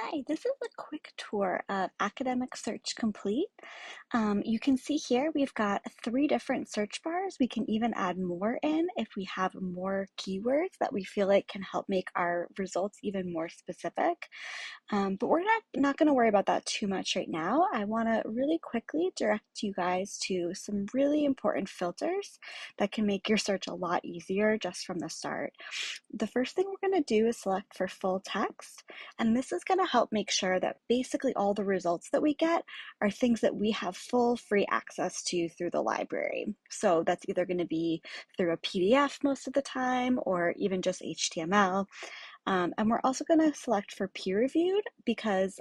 Hi, this is a quick tour of Academic Search Complete. You can see here we've got three different search bars. We can even add more in if we have more keywords that we feel like can help make our results even more specific. But we're not going to worry about that too much right now. I want to really quickly direct you guys to some really important filters that can make your search a lot easier just from the start. The first thing we're going to do is select for full text, and this is going to help make sure that basically all the results that we get are things that we have full free access to through the library. So that's either going to be through a PDF most of the time or even just HTML. And we're also going to select for peer-reviewed because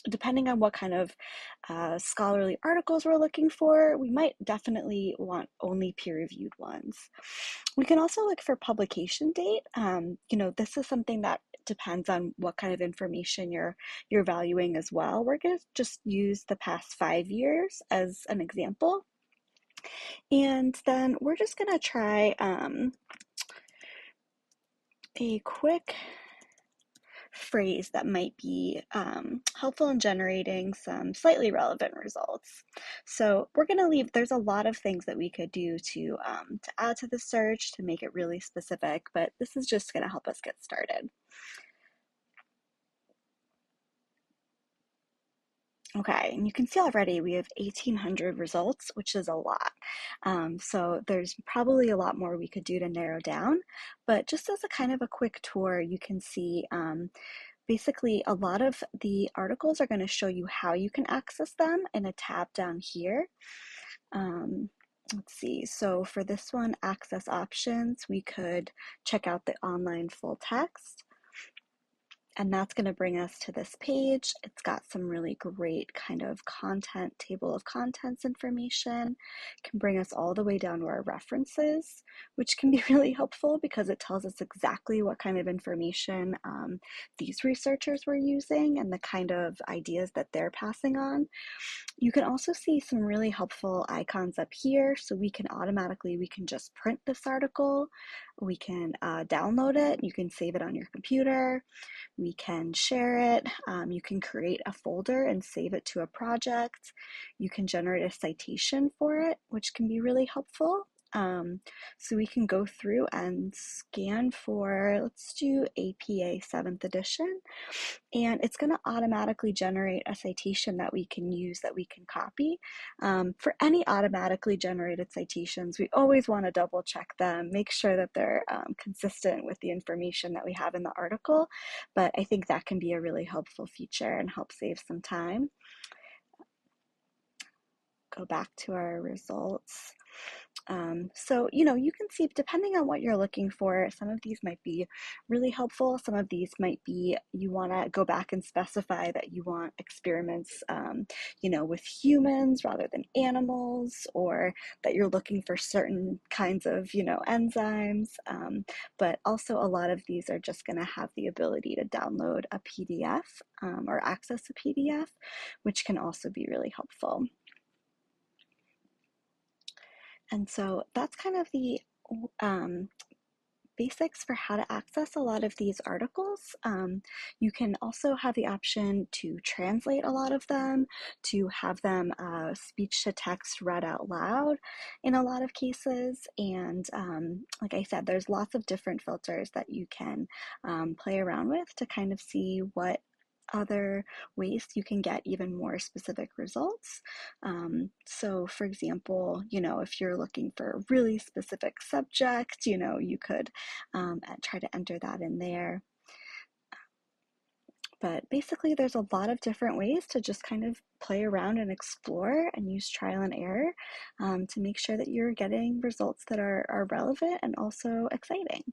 depending on what kind of scholarly articles we're looking for, we might definitely want only peer-reviewed ones. We can also look for publication date. This is something that depends on what kind of information you're valuing as well. We're going to just use the past 5 years as an example. And then we're just going to try a quick phrase that might be helpful in generating some slightly relevant results. So we're going to leave, there's a lot of things that we could do to add to the search to make it really specific, but this is just going to help us get started. Okay, and you can see already we have 1,800 results, which is a lot. So there's probably a lot more we could do to narrow down, but just as a kind of a quick tour, you can see basically, a lot of the articles are going to show you how you can access them in a tab down here. Let's see, so for this one, access options, we could check out the online full text. And that's going to bring us to this page. It's got some really great kind of content, table of contents information. It can bring us all the way down to our references, which can be really helpful because it tells us exactly what kind of information these researchers were using and the kind of ideas that they're passing on. You can also see some really helpful icons up here. So we can just print this article. We can download it. You can save it on your computer. We can share it. You can create a folder and save it to a project. You can generate a citation for it, which can be really helpful. So we can go through and scan for, let's do APA 7th edition, and it's going to automatically generate a citation that we can use, that we can copy. For any automatically generated citations, we always want to double check them, make sure that they're consistent with the information that we have in the article, but I think that can be a really helpful feature and help save some time. Go back to our results. So, you can see, depending on what you're looking for, some of these might be really helpful. Some of these might be, you want to go back and specify that you want experiments, with humans rather than animals, or that you're looking for certain kinds of, enzymes. But also a lot of these are just going to have the ability to download a PDF or access a PDF, which can also be really helpful. And so that's kind of the basics for how to access a lot of these articles. You can also have the option to translate a lot of them, to have them speech to text read out loud in a lot of cases. And like I said, there's lots of different filters that you can play around with to kind of see what other ways you can get even more specific results. So for example, if you're looking for a really specific subject, you could try to enter that in there. But basically, there's a lot of different ways to just kind of play around and explore and use trial and error to make sure that you're getting results that are relevant and also exciting.